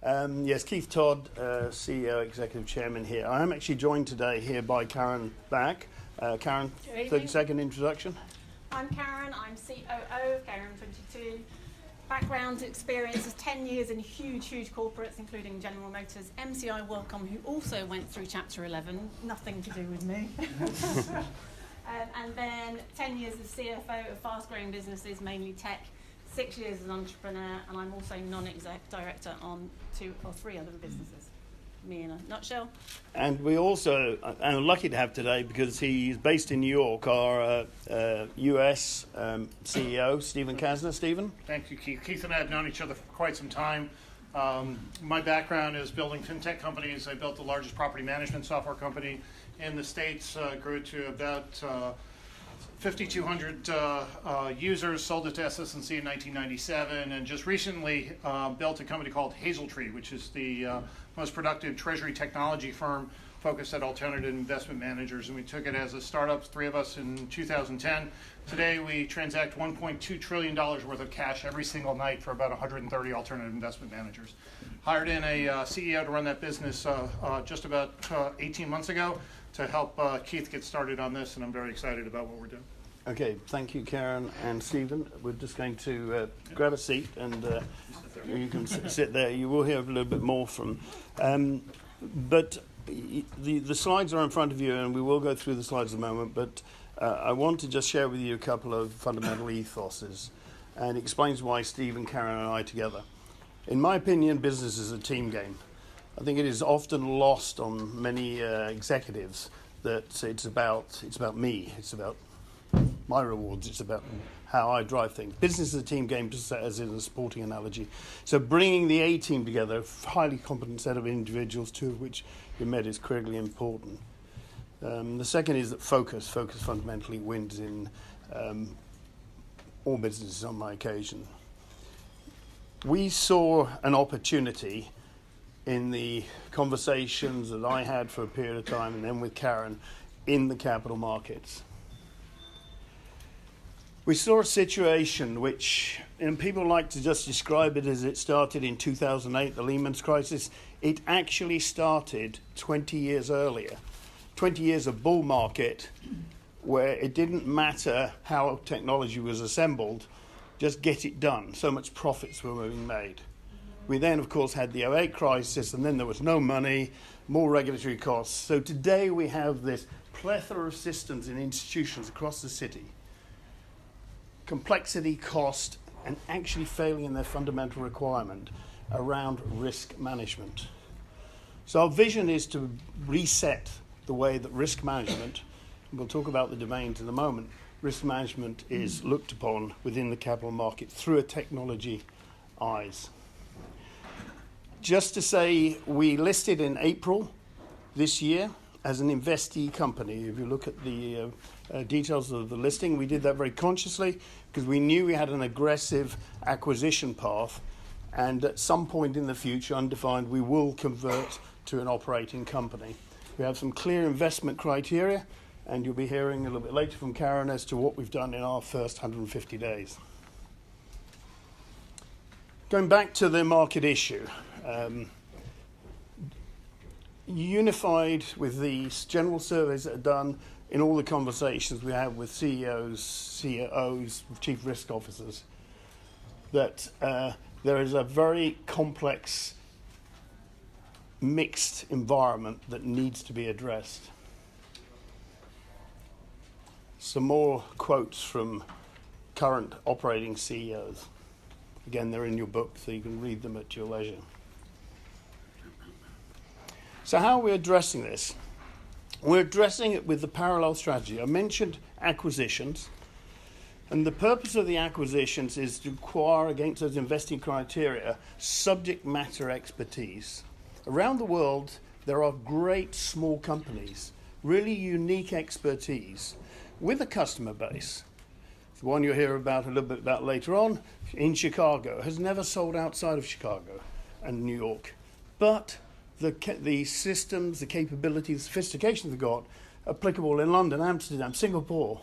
Yes, Keith Todd, CEO, Executive Chairman here. I am actually joined today here by Karen Bach. Karen, 30-second introduction. I'm Karen, I'm COO of KRM22. Background experience is 10 years in huge corporates, including General Motors, MCI WorldCom, who also went through Chapter 11, nothing to do with me. And then 10 years as CFO of fast-growing businesses, mainly tech, 6 years as an entrepreneur, and I'm also non-exec director on 2 or 3 other businesses. Me in a nutshell. And we also, I'm lucky to have today, because he's based in New York, our US CEO, Stephen Casner. Stephen? Thank you, Keith. Keith and I have known each other for quite some time. My background is building fintech companies. I built the largest property management software company in the States, grew to about 5,200 users, sold it to SS&C in 1997, and just recently built a company called Hazeltree, which is the most productive treasury technology firm focused at alternative investment managers. And we took it as a startup, 3 of us, in 2010. Today we transact $1.2 trillion worth of cash every single night for about 130 alternative investment managers. Hired in a CEO to run that business just about 18 months ago to help Keith get started on this, and I'm very excited about what we're doing. Okay, thank you, Karen and Stephen. We're just going to grab a seat, and you can sit there. You will hear a little bit more from. But the slides are in front of you, and we will go through the slides in a moment. But I want to just share with you a couple of fundamental ethoses, and it explains why Stephen, Karen, and I together. In my opinion, business is a team game. I think it is often lost on many executives that it's about me. It's about my rewards. It's about how I drive things. Business is a team game, just as in a sporting analogy. So bringing the A team together, a highly competent set of individuals, 2 of which you met, is critically important. The second is that focus fundamentally wins in all businesses on my occasion. We saw an opportunity in the conversations that I had for a period of time, and then with Karen, in the capital markets. We saw a situation which, and people like to just describe it as it started in 2008, the Lehman crisis. It actually started 20 years earlier. 20 years of bull market where it didn't matter how technology was assembled, just get it done. So much profits were being made. We then, of course, had the 2008 crisis, and then there was no money, more regulatory costs. So today we have this plethora of systems and institutions across the city. Complexity, cost, and actually failing in their fundamental requirement around risk management. So our vision is to reset the way that risk management, and we'll talk about the domains in a moment, risk management is looked upon within the capital market through a technology eyes. Just to say, we listed in April this year as an investee company. If you look at the details of the listing, we did that very consciously because we knew we had an aggressive acquisition path, and at some point in the future, undefined, we will convert to an operating company. We have some clear investment criteria, and you'll be hearing a little bit later from Karen as to what we've done in our first 150 days. Going back to the market issue, unified with the general surveys that are done in all the conversations we have with CEOs, COOs, chief risk officers, that there is a very complex, mixed environment that needs to be addressed. Some more quotes from current operating CEOs. Again, they're in your book, so you can read them at your leisure. So how are we addressing this? We're addressing it with the parallel strategy. I mentioned acquisitions, and the purpose of the acquisitions is to acquire, against those investing criteria, subject matter expertise. Around the world, there are great small companies, really unique expertise with a customer base. The one you'll hear about a little bit about later on, in Chicago, has never sold outside of Chicago and New York. But the systems, the capabilities, the sophistication they've got, applicable in London, Amsterdam, Singapore.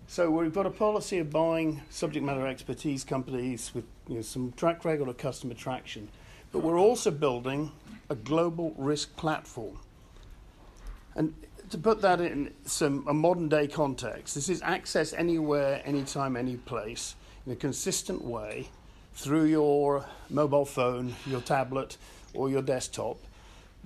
So we've got a policy of buying subject matter expertise companies with some track record of customer traction. but we're also building a global risk platform. And to put that in a modern day context, this is access anywhere, anytime, any place in a consistent way through your mobile phone, your tablet, or your desktop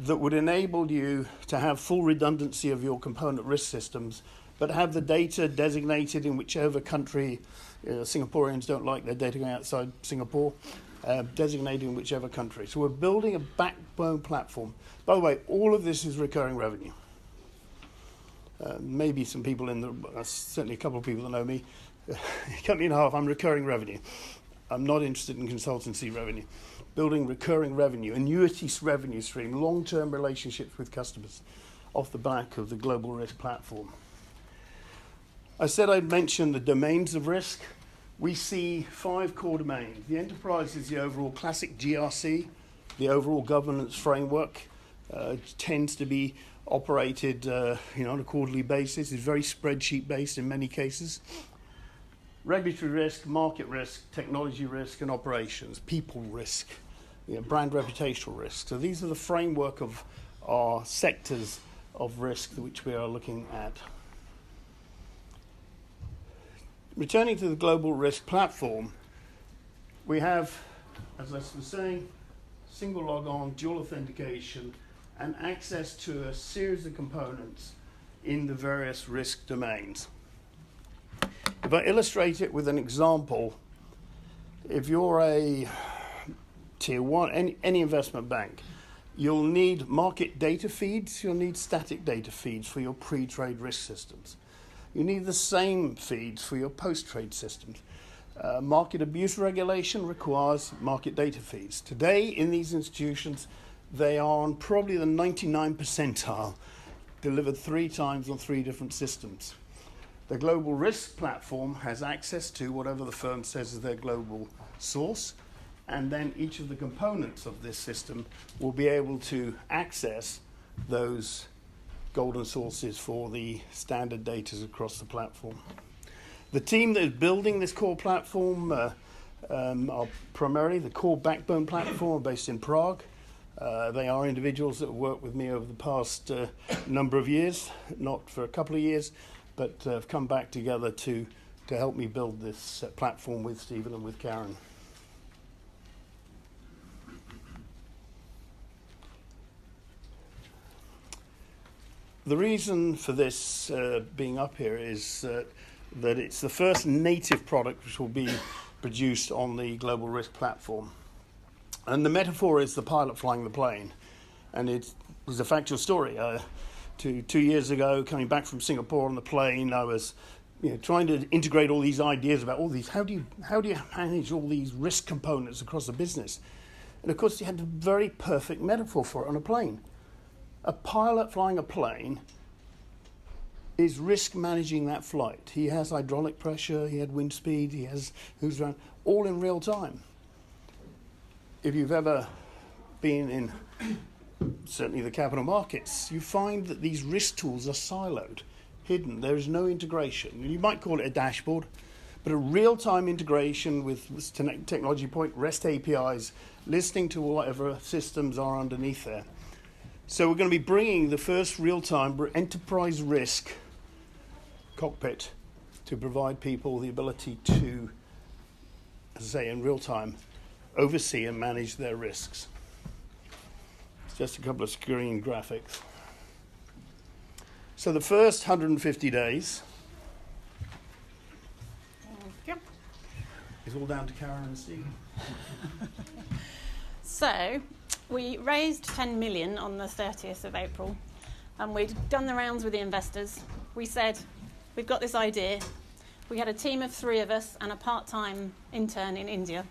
that would enable you to have full redundancy of your component risk systems, but have the data designated in whichever country. Singaporeans don't like their data going outside Singapore. Designated in whichever country. So we're building a backbone platform. By the way, all of this is recurring revenue. Maybe some people certainly a couple of people that know me, cut me in half, I'm recurring revenue. I'm not interested in consultancy revenue. Building recurring revenue, annuity revenue stream, long-term relationships with customers off the back of the global risk platform. I said I'd mention the domains of risk. We see 5 core domains. The enterprise is the overall classic GRC, the overall governance framework. Tends to be operated on a quarterly basis. It's very spreadsheet-based in many cases. Regulatory risk, market risk, technology risk, and operations, people risk, brand reputational risk. So these are the framework of our sectors of risk which we are looking at. Returning to the global risk platform, we have, as I was saying, single log-on, dual authentication, and access to a series of components in the various risk domains. If I illustrate it with an example, if you're a tier 1, any investment bank, you'll need market data feeds, you'll need static data feeds for your pre-trade risk systems. You need the same feeds for your post-trade systems. Market abuse regulation requires market data feeds. Today, in these institutions, they are on probably the 99th percentile, delivered 3 times on 3 different systems. The global risk platform has access to whatever the firm says is their global source, and then each of the components of this system will be able to access those golden sources for the standard data across the platform. The team that is building this core platform are primarily the core backbone platform based in Prague. They are individuals that have worked with me over the past number of years, not for a couple of years, but have come back together to help me build this platform with Stephen and with Karen. The reason for this being up here is that it's the first native product which will be produced on the global risk platform. And the metaphor is the pilot flying the plane. And it was a factual story. 2 years ago, coming back from Singapore on the plane, I was trying to integrate all these ideas about all these, how do you manage all these risk components across the business? And of course, you had a very perfect metaphor for it on a plane. A pilot flying a plane is risk managing that flight. He has hydraulic pressure, he had wind speed, he has who's around, all in real time. If you've ever been in certainly the capital markets, you find that these risk tools are siloed, hidden. There is no integration. You might call it a dashboard, but a real-time integration with technology point, REST APIs, listening to whatever systems are underneath there. So we're going to be bringing the first real-time enterprise risk cockpit to provide people the ability to, as I say, in real time, oversee and manage their risks. It's just a couple of screen graphics. So the first 150 days is all down to Karen and Stephen. So we raised 10 million on the 30th of April, and we'd done the rounds with the investors. We said, we've got this idea. We had a team of 3 of us and a part-time intern in India,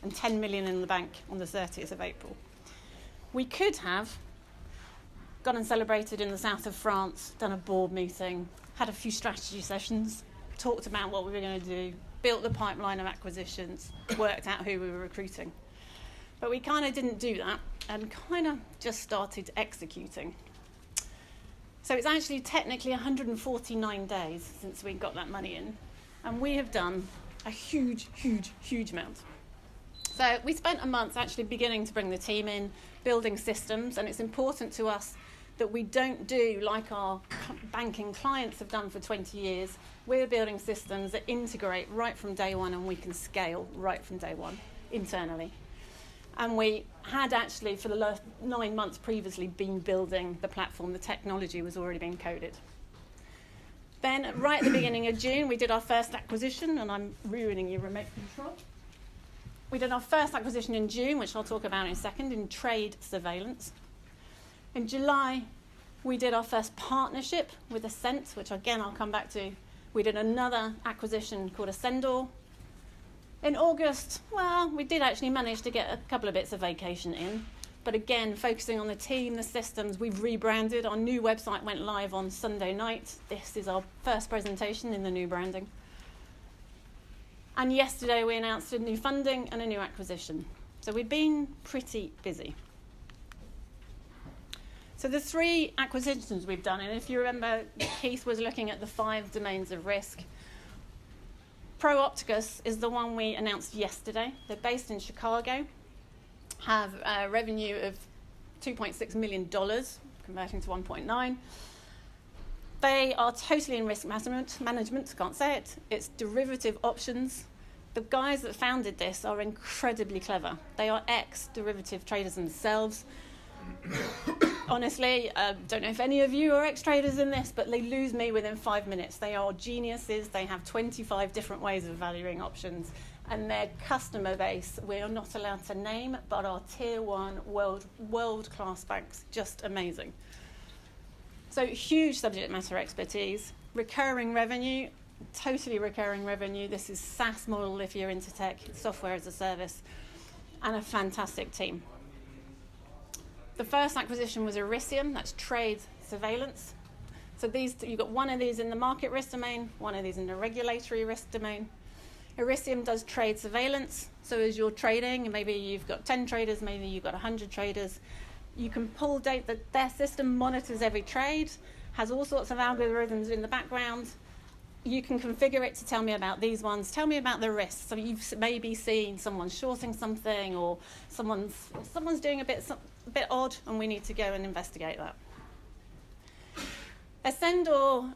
and 10 million in the bank on the 30th of April. We could have gone and celebrated in the south of France, done a board meeting, had a few strategy sessions, talked about what we were going to do, built the pipeline of acquisitions, worked out who we were recruiting. But we kind of didn't do that and kind of just started executing. So it's actually technically 149 days since we got that money in, and we have done a huge, huge, huge amount. So we spent a month actually beginning to bring the team in, building systems, and it's important to us that we don't do like our banking clients have done for 20 years. We're building systems that integrate right from day one, and we can scale right from day one internally. And we had actually, for the last 9 months previously, been building the platform. The technology was already being coded. Then, right at the beginning of June, we did our first acquisition, and I'm ruining your remote control. We did our first acquisition in June, which I'll talk about in a second, in trade surveillance. In July, we did our first partnership with Ascent, which again I'll come back to. We did another acquisition called Ascendor. In August, well, we did actually manage to get a couple of bits of vacation in. But again, focusing on the team, the systems, we've rebranded. Our new website went live on Sunday night. This is our first presentation in the new branding. And yesterday we announced a new funding and a new acquisition. So we've been pretty busy. So the 3 acquisitions we've done, and if you remember, Keith was looking at the 5 domains of risk. ProOpticus is the one we announced yesterday. They're based in Chicago, have a revenue of $2.6 million, converting to 1.9. They are totally in risk management, can't say it. It's derivative options. The guys that founded this are incredibly clever. They are ex-derivative traders themselves. Honestly, don't know if any of you are ex-traders in this, but they lose me within 5 minutes. They are geniuses. They have 25 different ways of valuing options. And their customer base, we are not allowed to name, but are tier 1 world-class banks. Just amazing. So huge subject matter expertise, recurring revenue, totally recurring revenue. This is SaaS model if you're into tech, software as a service, and a fantastic team. The first acquisition was Erisium, that's trade surveillance. So you've got one of these in the market risk domain, one of these in the regulatory risk domain. Erisium does trade surveillance. So as you're trading, and maybe you've got 10 traders, maybe you've got 100 traders, you can pull data that their system monitors every trade, has all sorts of algorithms in the background. You can configure it to tell me about these ones, tell me about the risks. So you've maybe seen someone shorting something, or someone's doing a bit odd, and we need to go and investigate that. Ascendor,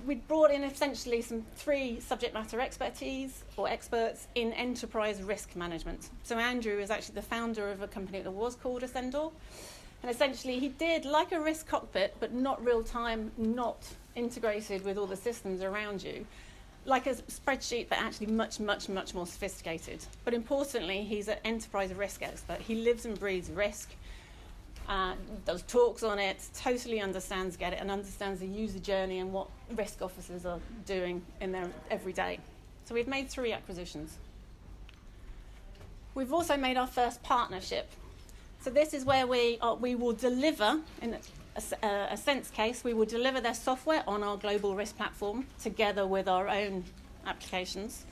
we brought in essentially 3 subject matter expertise or experts in enterprise risk management. So Andrew is actually the founder of a company that was called Ascendor. And essentially he did like a risk cockpit, but not real time, not integrated with all the systems around you. Like a spreadsheet, but actually much, much, much more sophisticated. But importantly, he's an enterprise risk expert. He lives and breathes risk, does talks on it, totally understands it, and understands the user journey and what risk officers are doing in their every day. So we've made 3 acquisitions. We've also made our first partnership. So this is where we will deliver, in a sense case, we will deliver their software on our global risk platform together with our own applications.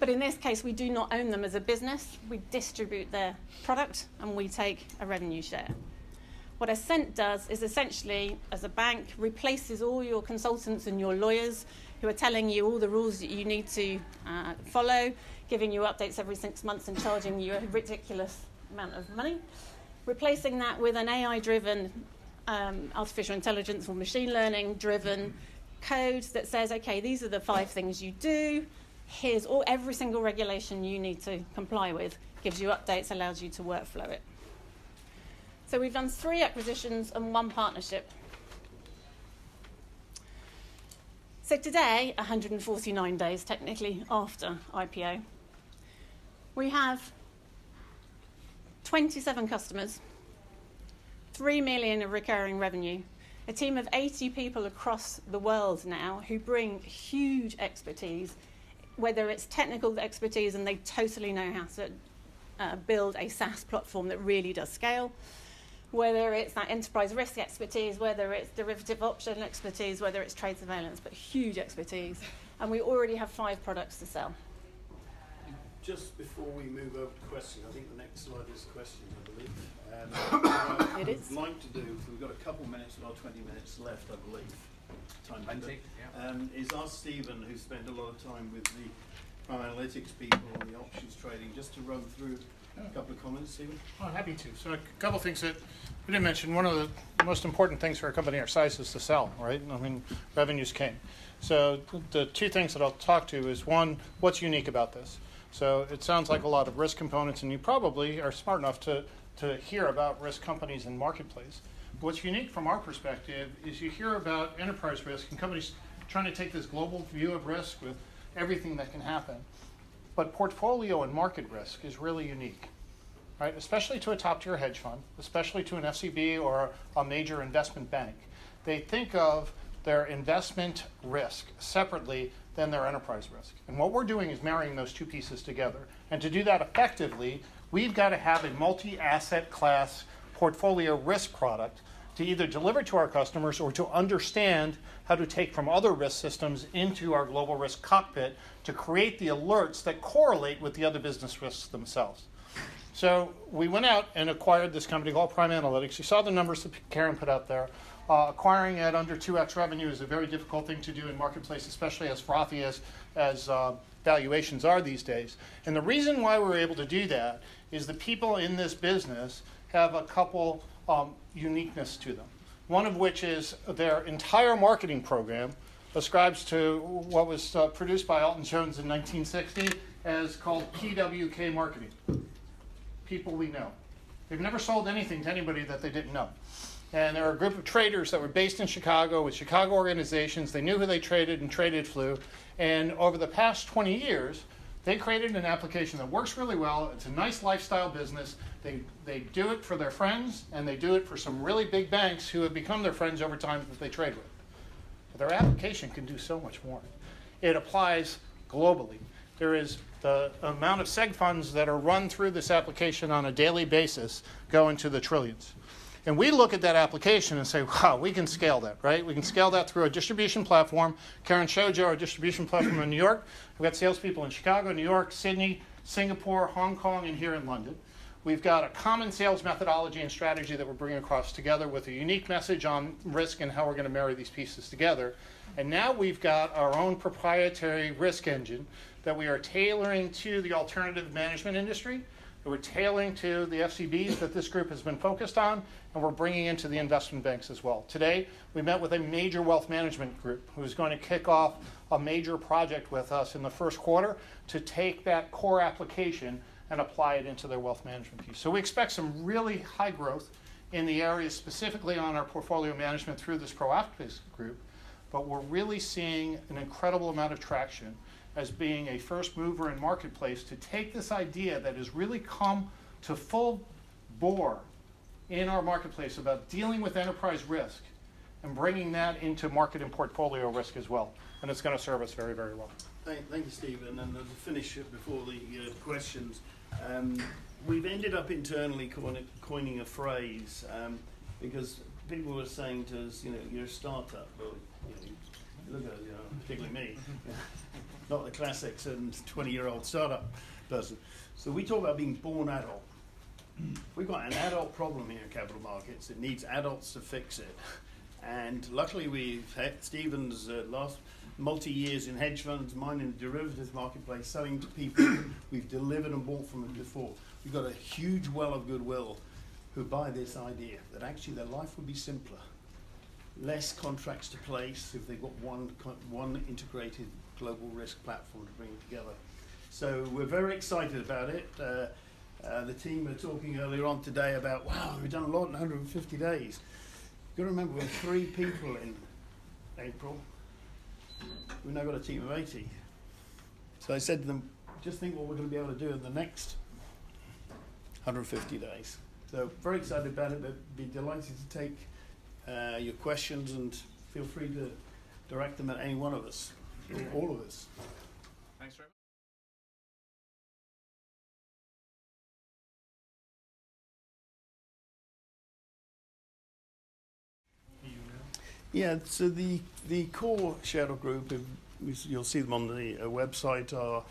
But in this case, we do not own them as a business. We distribute their product and we take a revenue share. What Ascent does is essentially, as a bank, replaces all your consultants and your lawyers who are telling you all the rules that you need to follow, giving you updates every 6 months and charging you a ridiculous amount of money, replacing that with an AI-driven, artificial intelligence or machine learning-driven code that says, okay, these are the 5 things you do. Here's every single regulation you need to comply with, gives you updates, allows you to workflow it. So we've done 3 acquisitions and 1 partnership. So today, 149 days technically after IPO, we have 27 customers, 3 million of recurring revenue, a team of 80 people across the world now who bring huge expertise, whether it's technical expertise and they totally know how to build a SaaS platform that really does scale, whether it's that enterprise risk expertise, whether it's derivative option expertise, whether it's trade surveillance, but huge expertise. And we already have 5 products to sell. Just before we move over to questions, I think the next slide is questions, I believe. What It is. I'd like to do, so we've got a couple minutes or 20 minutes left, I believe. Time Plenty, yeah. is ask Stephen, who spent a lot of time with prime analytics people on the options trading. Just to run through a couple of comments, Stephen. Oh, happy to. So a couple of things that we didn't mention. One of the most important things for a company our size is to sell, right? I mean, revenue's king. So the two things that I'll talk to is, one, what's unique about this? So it sounds like a lot of risk components, and you probably are smart enough to hear about risk companies in marketplace. What's unique from our perspective is you hear about enterprise risk and companies trying to take this global view of risk with everything that can happen. But portfolio and market risk is really unique, right? Especially to a top-tier hedge fund, especially to an FCB or a major investment bank. They think of their investment risk separately than their enterprise risk. And what we're doing is marrying those two pieces together. And to do that effectively, we've got to have a multi-asset class portfolio risk product to either deliver to our customers or to understand how to take from other risk systems into our global risk cockpit to create the alerts that correlate with the other business risks themselves. So we went out and acquired this company called Prime Analytics. You saw the numbers that Karen put out there. Acquiring at under 2x revenue is a very difficult thing to do in marketplace, especially as frothy as valuations are these days. And the reason why we're able to do that is the people in this business have a couple uniqueness to them. One of which is their entire marketing program ascribes to what was produced by Alton Jones in 1960 as called PWK marketing. People we know. They've never sold anything to anybody that they didn't know. And there are a group of traders that were based in Chicago with Chicago organizations. They knew who they traded and traded flew. And over the past 20 years, they created an application that works really well. It's a nice lifestyle business. They do it for their friends, and they do it for some really big banks who have become their friends over time that they trade with. But their application can do so much more. It applies globally. There is the amount of seg funds that are run through this application on a daily basis go into the trillions. And we look at that application and say, wow, we can scale that, right? We can scale that through a distribution platform. Karen showed you our distribution platform in New York. We've got salespeople in Chicago, New York, Sydney, Singapore, Hong Kong, and here in London. We've got a common sales methodology and strategy that we're bringing across together with a unique message on risk and how we're going to marry these pieces together. And now we've got our own proprietary risk engine that we are tailoring to the alternative management industry. We're tailoring to the FCBs that this group has been focused on, and we're bringing into the investment banks as well. Today, we met with a major wealth management group who is going to kick off a major project with us in the first quarter to take that core application and apply it into their wealth management piece. So we expect some really high growth in the areas specifically on our portfolio management through this proactive group, but we're really seeing an incredible amount of traction as being a first mover in marketplace to take this idea that has really come to full bore in our marketplace about dealing with enterprise risk and bringing that into market and portfolio risk as well. And it's going to serve us very, very well. Thank you, Stephen. And to finish it before the questions, we've ended up internally coining a phrase because people were saying to us, you're a startup. Well, look at it, particularly me. Not the classics and 20-year-old startup person. So we talk about being born adult. We've got an adult problem here in capital markets. It needs adults to fix it. And luckily we've had Stephen's last multi-years in hedge funds, mine in the derivatives marketplace, selling to people we've delivered and bought from them before. We've got a huge well of goodwill who buy this idea that actually their life would be simpler. Less contracts to place if they've got one integrated global risk platform to bring together. So we're very excited about it. The team were talking earlier on today about, wow, we've done a lot in 150 days. You've got to remember we're 3 people in April. We've now got a team of 80. So I said to them, just think what we're going to be able to do in the next 150 days. So very excited about it, but be delighted to take your questions and feel free to direct them at any one of us, or all of us. Thanks very much. Yeah, so the core shadow group, you'll see them on the website, are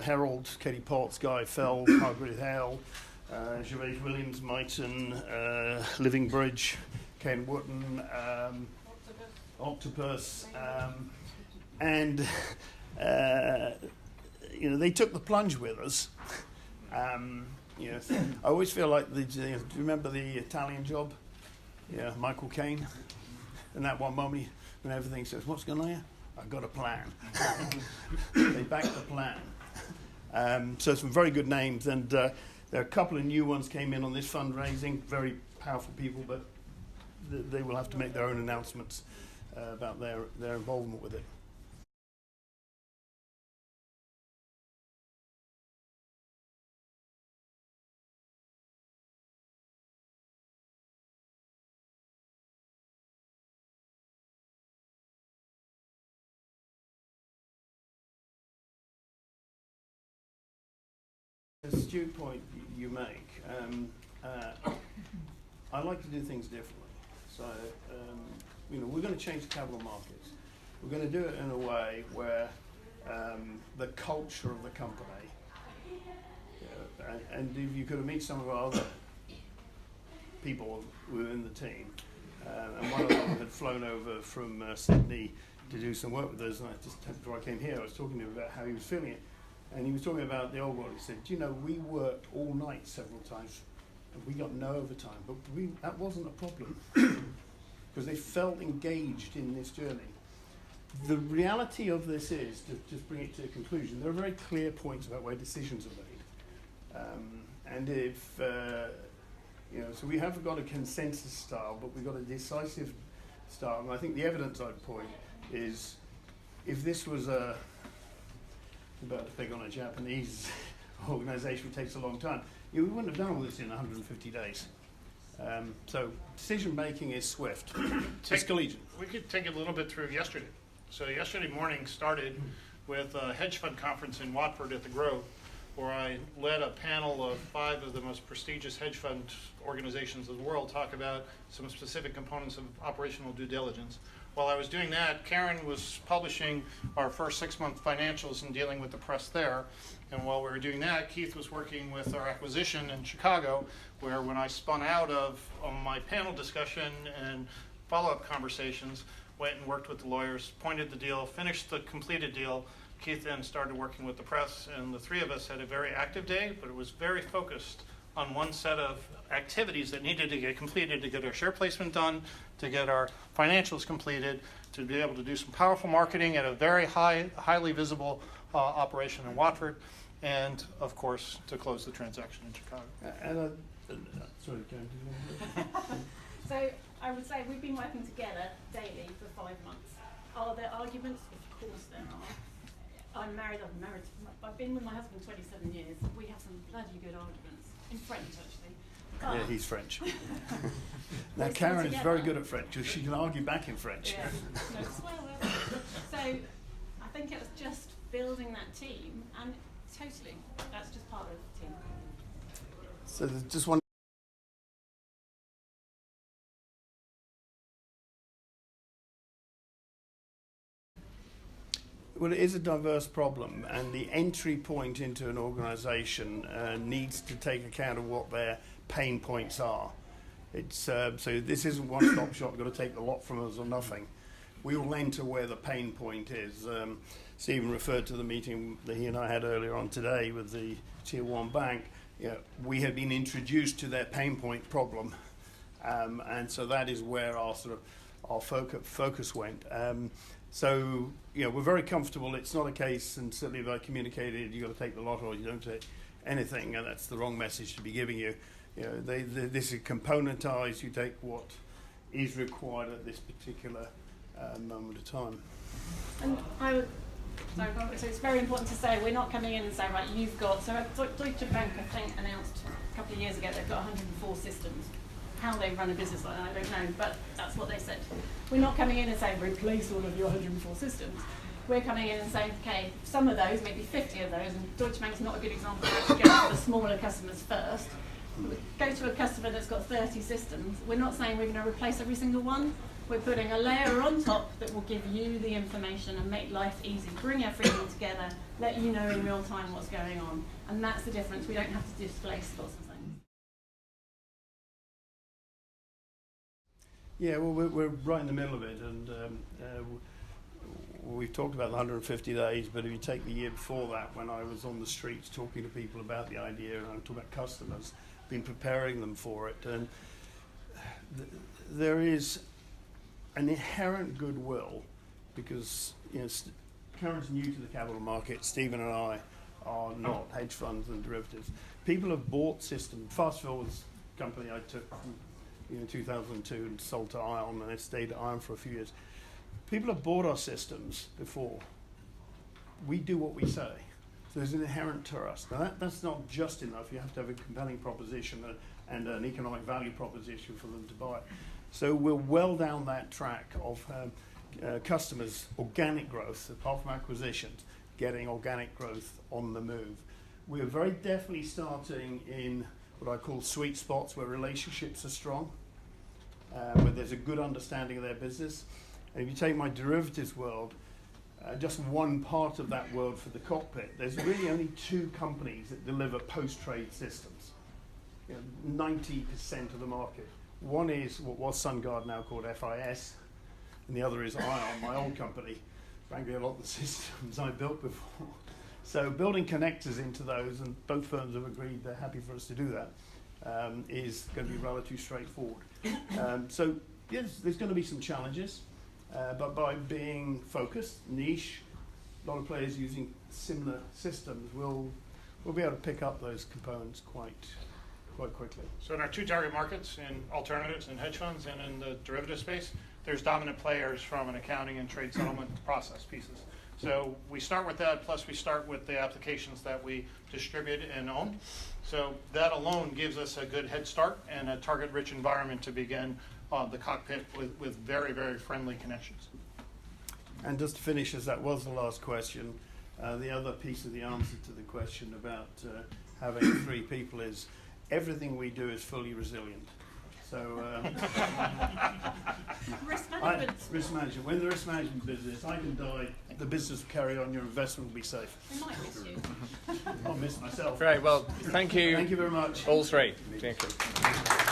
Harold, Katie Potts, Guy Feld, Margaret Hale, Gervais Williams, Myton, Living Bridge, Ken Wooten, Octopus, and they took the plunge with us. I always feel like do you remember the Italian Job? Yeah, Michael Caine. And that one moment when everything says, "What's going on here?" I've got a plan. They backed the plan. So some very good names, and there are a couple of new ones came in on this fundraising. Very powerful people, but they will have to make their own announcements about their involvement with it. Astute point you make. I like to do things differently. So, we're going to change the capital markets. We're going to do it in a way where the culture of the company, and if you could meet some of our other people who were in the team, and one of them had flown over from Sydney to do some work with us, and before I came here, I was talking to him about how he was feeling it. And he was talking about the old world. He said, we worked all night several times, and we got no overtime. But that wasn't a problem, because they felt engaged in this journey. The reality of this is, to just bring it to a conclusion, there are very clear points about where decisions are made. And if, so we have got a consensus style, but we've got a decisive style. And I think the evidence I'd point is, if this was about to pick on a Japanese organisation, which takes a long time, we wouldn't have done all this in 150 days. So decision making is swift. It's collegiate. We could take it a little bit through yesterday. So yesterday morning started with a hedge fund conference in Watford at the Grove, where I led a panel of 5 of the most prestigious hedge fund organizations of the world talk about some specific components of operational due diligence. While I was doing that, Karen was publishing our first 6-month financials and dealing with the press there. And while we were doing that, Keith was working with our acquisition in Chicago, where when I spun out of my panel discussion and follow-up conversations, went and worked with the lawyers, pointed the deal, finished the completed deal. Keith then started working with the press, and the 3 of us had a very active day, but it was very focused on one set of activities that needed to get completed to get our share placement done, to get our financials completed, to be able to do some powerful marketing at a very highly visible operation in Watford, and of course to close the transaction in Chicago. Sorry, Karen. So I would say we've been working together daily for 5 months. Are there arguments? Of course there are. I've been with my husband 27 years. We have some bloody good arguments. In French, actually. Yeah, he's French. Now, Karen is very good at French. She can argue back in French. Yeah. No, swear well. So I think it was just building that team, and totally, that's just part of the team. So there's just one. Well, it is a diverse problem, and the entry point into an organisation needs to take account of what their pain points are. It's so this isn't one-stop shop. You've got to take a lot from us or nothing. We will enter where the pain point is. Stephen referred to the meeting that he and I had earlier on today with the Tier 1 bank. We had been introduced to their pain point problem, and so that is where our focus went. So, we're very comfortable. It's not a case, and certainly if I communicated, you've got to take the lot or you don't take anything, and that's the wrong message to be giving you. This is componentized. You take what is required at this particular moment of time. And so it's very important to say we're not coming in and saying, right, you've got, so Deutsche Bank, I think, announced a couple of years ago they've got 104 systems. How they run a business like that, I don't know, but that's what they said. We're not coming in and saying, replace all of your 104 systems. We're coming in and saying, okay, some of those, maybe 50 of those, and Deutsche Bank's not a good example, we go to the smaller customers first. Go to a customer that's got 30 systems. We're not saying we're going to replace every single one. We're putting a layer on top that will give you the information and make life easy, bring everything together, let you know in real time what's going on. And that's the difference. We don't have to displace lots of things. Yeah, well, we're right in the middle of it, and we've talked about the 150 days, but if you take the year before that, when I was on the streets talking to people about the idea, and I'm talking about customers, been preparing them for it, and there is an inherent goodwill because Karen's new to the capital market. Stephen and I are not hedge funds and derivatives. People have bought systems. Fastfill was a company I took from 2002 and sold to Ion, and I stayed at Ion for a few years. People have bought our systems before. We do what we say. So there's an inherent trust. Now that's not just enough. You have to have a compelling proposition and an economic value proposition for them to buy. So we're well down that track of customers' organic growth, apart from acquisitions, getting organic growth on the move. We're very definitely starting in what I call sweet spots where relationships are strong, where there's a good understanding of their business. And if you take my derivatives world, just one part of that world for the cockpit, there's really only 2 companies that deliver post-trade systems. 90% of the market. One is what was SunGard, now called FIS, and the other is Ion, my old company. Frankly, a lot of the systems I built before. So building connectors into those, and both firms have agreed they're happy for us to do that, is going to be relatively straightforward. So yes, there's going to be some challenges, but by being focused, niche, a lot of players using similar systems, we'll be able to pick up those components quite quickly. So in our 2 target markets, in alternatives and hedge funds and in the derivative space, there's dominant players from an accounting and trade settlement process pieces. So we start with that, plus we start with the applications that we distribute and own. So that alone gives us a good head start and a target-rich environment to begin the cockpit with very, very friendly connections. And just to finish, as that was the last question, the other piece of the answer to the question about having 3 people is everything we do is fully resilient. So Risk management. Risk management. When the risk management business, I can die, the business will carry on, your investment will be safe. We might miss you. I'll miss myself. Great, well, thank you. Thank you very much. All 3. Thank you.